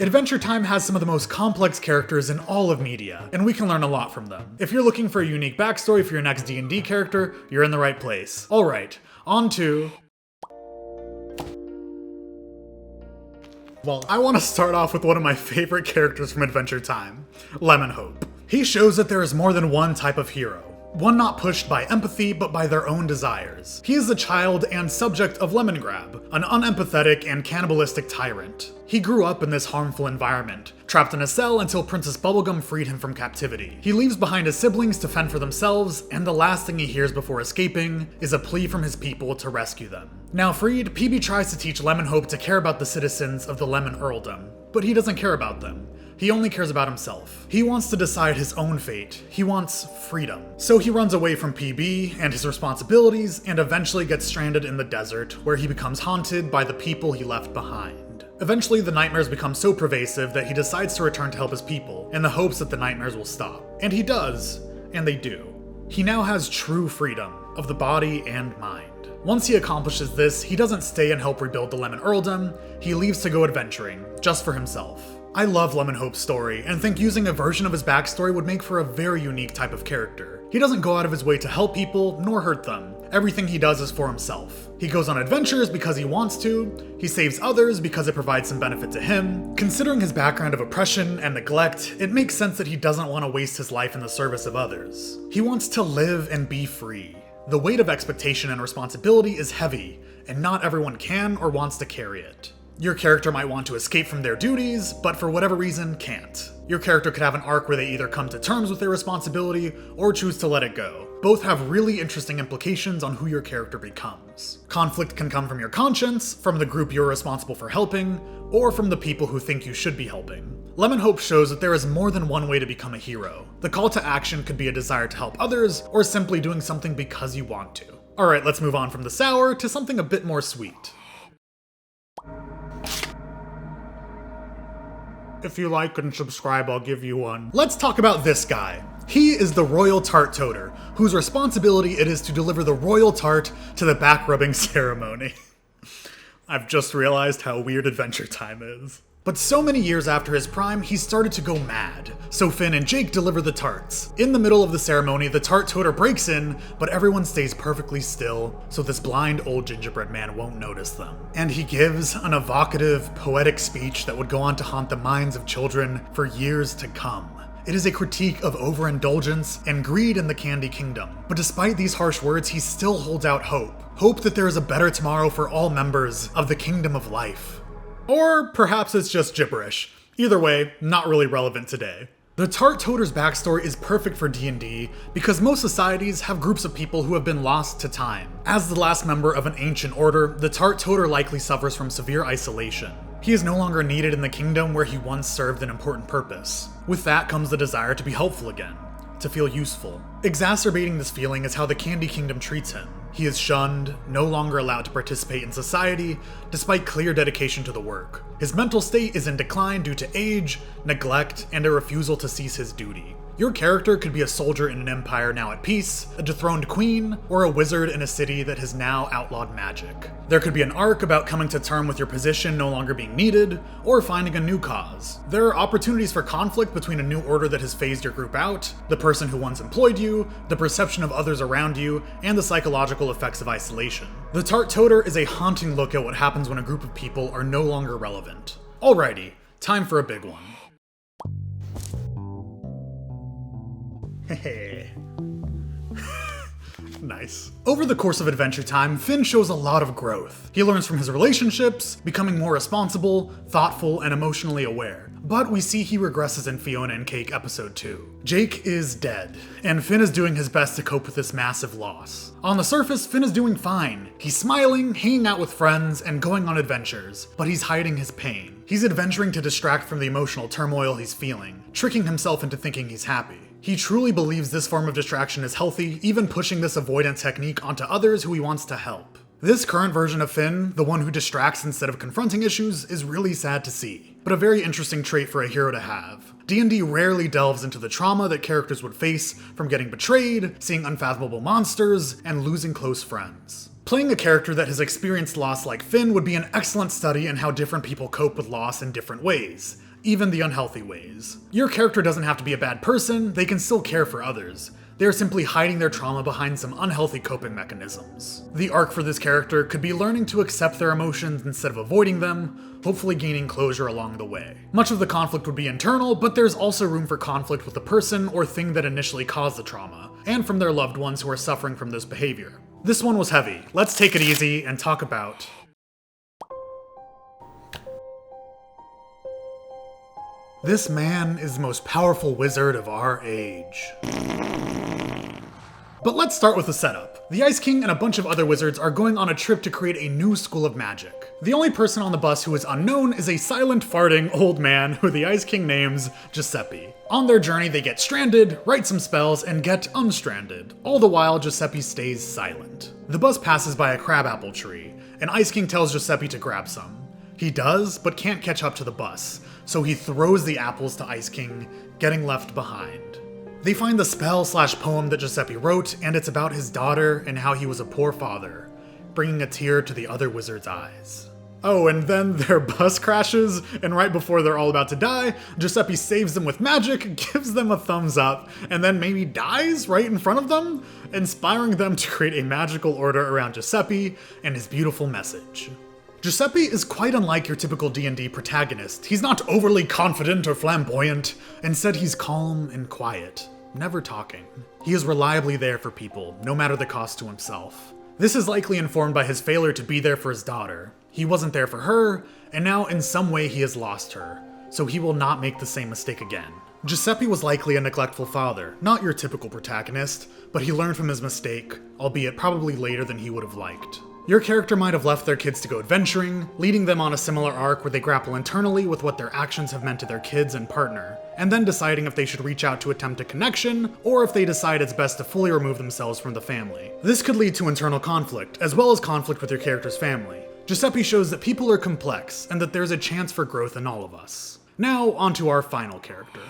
Adventure Time has some of the most complex characters in all of media, and we can learn a lot from them. If you're looking for a unique backstory for your next D&D character, you're in the right place. Alright, on to... Well, I want to start off with one of my favorite characters from Adventure Time, Lemonhope. He shows that there is more than one type of hero. One not pushed by empathy, but by their own desires. He is the child and subject of Lemon Grab, an unempathetic and cannibalistic tyrant. He grew up in this harmful environment, trapped in a cell until Princess Bubblegum freed him from captivity. He leaves behind his siblings to fend for themselves, and the last thing he hears before escaping is a plea from his people to rescue them. Now freed, PB tries to teach Lemonhope to care about the citizens of the Lemon Earldom, but he doesn't care about them. He only cares about himself. He wants to decide his own fate. He wants freedom. So he runs away from PB and his responsibilities and eventually gets stranded in the desert, where he becomes haunted by the people he left behind. Eventually, the nightmares become so pervasive that he decides to return to help his people, in the hopes that the nightmares will stop. And he does, and they do. He now has true freedom, of the body and mind. Once he accomplishes this, he doesn't stay and help rebuild the Lemon Earldom, he leaves to go adventuring, just for himself. I love Lemonhope's story, and think using a version of his backstory would make for a very unique type of character. He doesn't go out of his way to help people, nor hurt them. Everything he does is for himself. He goes on adventures because he wants to, he saves others because it provides some benefit to him. Considering his background of oppression and neglect, it makes sense that he doesn't want to waste his life in the service of others. He wants to live and be free. The weight of expectation and responsibility is heavy, and not everyone can or wants to carry it. Your character might want to escape from their duties, but for whatever reason, can't. Your character could have an arc where they either come to terms with their responsibility or choose to let it go. Both have really interesting implications on who your character becomes. Conflict can come from your conscience, from the group you're responsible for helping, or from the people who think you should be helping. Lemonhope shows that there is more than one way to become a hero. The call to action could be a desire to help others, or simply doing something because you want to. Alright, let's move on from the sour to something a bit more sweet. If you like and subscribe, I'll give you one. Let's talk about this guy. He is the royal Tart Toter, whose responsibility it is to deliver the royal tart to the back-rubbing ceremony. I've just realized how weird Adventure Time is. But so many years after his prime, he started to go mad. So Finn and Jake deliver the tarts. In the middle of the ceremony, the Tart Toter breaks in, but everyone stays perfectly still, so this blind old gingerbread man won't notice them. And he gives an evocative, poetic speech that would go on to haunt the minds of children for years to come. It is a critique of overindulgence and greed in the Candy Kingdom. But despite these harsh words, he still holds out hope. Hope that there is a better tomorrow for all members of the Kingdom of Life. Or perhaps it's just gibberish. Either way, not really relevant today. The Tart Toter's backstory is perfect for D&D because most societies have groups of people who have been lost to time. As the last member of an ancient order, the Tart Toter likely suffers from severe isolation. He is no longer needed in the kingdom where he once served an important purpose. With that comes the desire to be helpful again, to feel useful. Exacerbating this feeling is how the Candy Kingdom treats him. He is shunned, no longer allowed to participate in society, despite clear dedication to the work. His mental state is in decline due to age, neglect, and a refusal to cease his duty. Your character could be a soldier in an empire now at peace, a dethroned queen, or a wizard in a city that has now outlawed magic. There could be an arc about coming to terms with your position no longer being needed, or finding a new cause. There are opportunities for conflict between a new order that has phased your group out, the person who once employed you, the perception of others around you, and the psychological effects of isolation. The Tart Toter is a haunting look at what happens when a group of people are no longer relevant. Alrighty, time for a big one. Hey. Nice. Over the course of Adventure Time, Finn shows a lot of growth. He learns from his relationships, becoming more responsible, thoughtful, and emotionally aware. But we see he regresses in Fionna Cake episode 2. Jake is dead, and Finn is doing his best to cope with this massive loss. On the surface, Finn is doing fine. He's smiling, hanging out with friends, and going on adventures, but he's hiding his pain. He's adventuring to distract from the emotional turmoil he's feeling, tricking himself into thinking he's happy. He truly believes this form of distraction is healthy, even pushing this avoidance technique onto others who he wants to help. This current version of Finn, the one who distracts instead of confronting issues, is really sad to see, but a very interesting trait for a hero to have. D&D rarely delves into the trauma that characters would face from getting betrayed, seeing unfathomable monsters, and losing close friends. Playing a character that has experienced loss like Finn would be an excellent study in how different people cope with loss in different ways. even the unhealthy ways. Your character doesn't have to be a bad person, they can still care for others. They are simply hiding their trauma behind some unhealthy coping mechanisms. The arc for this character could be learning to accept their emotions instead of avoiding them, hopefully gaining closure along the way. Much of the conflict would be internal, but there's also room for conflict with the person or thing that initially caused the trauma, and from their loved ones who are suffering from this behavior. This one was heavy. Let's take it easy and talk about this man is the most powerful wizard of our age. But let's start with the setup. The Ice King and a bunch of other wizards are going on a trip to create a new school of magic. The only person on the bus who is unknown is a silent, farting old man who the Ice King names Giuseppe. On their journey, they get stranded, write some spells, and get unstranded. All the while, Giuseppe stays silent. The bus passes by a crabapple tree, and Ice King tells Giuseppe to grab some. He does, but can't catch up to the bus, so he throws the apples to Ice King, getting left behind. They find the spell/poem that Giuseppe wrote, and it's about his daughter and how he was a poor father, bringing a tear to the other wizard's eyes. Oh, and then their bus crashes, and right before they're all about to die, Giuseppe saves them with magic, gives them a thumbs up, and then maybe dies right in front of them, inspiring them to create a magical order around Giuseppe and his beautiful message. Giuseppe is quite unlike your typical D&D protagonist. He's not overly confident or flamboyant. Instead, he's calm and quiet, never talking. He is reliably there for people, no matter the cost to himself. This is likely informed by his failure to be there for his daughter. He wasn't there for her, and now in some way he has lost her, so he will not make the same mistake again. Giuseppe was likely a neglectful father, not your typical protagonist, but he learned from his mistake, albeit probably later than he would have liked. Your character might have left their kids to go adventuring, leading them on a similar arc where they grapple internally with what their actions have meant to their kids and partner, and then deciding if they should reach out to attempt a connection, or if they decide it's best to fully remove themselves from the family. This could lead to internal conflict, as well as conflict with your character's family. Giuseppe shows that people are complex, and that there's a chance for growth in all of us. Now, onto our final character.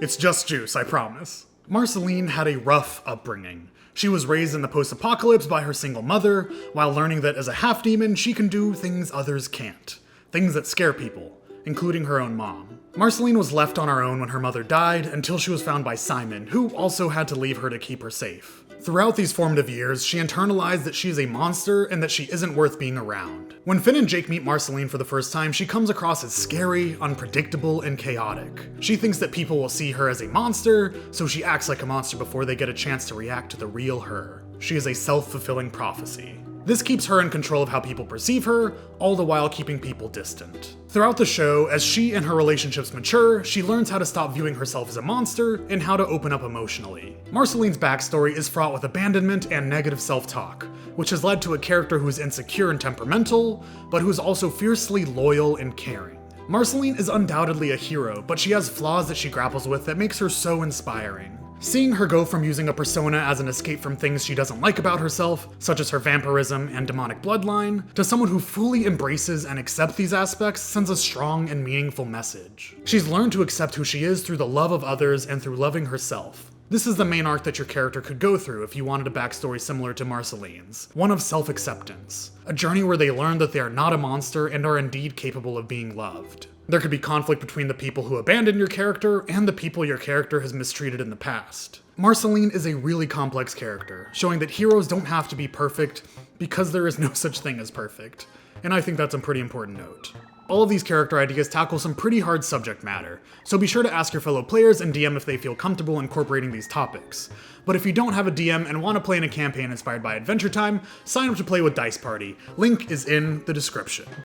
It's just juice, I promise. Marceline had a rough upbringing. She was raised in the post-apocalypse by her single mother, while learning that as a half-demon, she can do things others can't. Things that scare people, including her own mom. Marceline was left on her own when her mother died, until she was found by Simon, who also had to leave her to keep her safe. Throughout these formative years, she internalized that she is a monster and that she isn't worth being around. When Finn and Jake meet Marceline for the first time, she comes across as scary, unpredictable, and chaotic. She thinks that people will see her as a monster, so she acts like a monster before they get a chance to react to the real her. She is a self-fulfilling prophecy. This keeps her in control of how people perceive her, all the while keeping people distant. Throughout the show, as she and her relationships mature, she learns how to stop viewing herself as a monster and how to open up emotionally. Marceline's backstory is fraught with abandonment and negative self-talk, which has led to a character who is insecure and temperamental, but who is also fiercely loyal and caring. Marceline is undoubtedly a hero, but she has flaws that she grapples with that makes her so inspiring. Seeing her go from using a persona as an escape from things she doesn't like about herself, such as her vampirism and demonic bloodline, to someone who fully embraces and accepts these aspects sends a strong and meaningful message. She's learned to accept who she is through the love of others and through loving herself. This is the main arc that your character could go through if you wanted a backstory similar to Marceline's, one of self-acceptance, a journey where they learn that they are not a monster and are indeed capable of being loved. There could be conflict between the people who abandoned your character and the people your character has mistreated in the past. Marceline is a really complex character, showing that heroes don't have to be perfect because there is no such thing as perfect, and I think that's a pretty important note. All of these character ideas tackle some pretty hard subject matter, so be sure to ask your fellow players and DM if they feel comfortable incorporating these topics. But if you don't have a DM and want to play in a campaign inspired by Adventure Time, sign up to play with Dice Party. Link is in the description.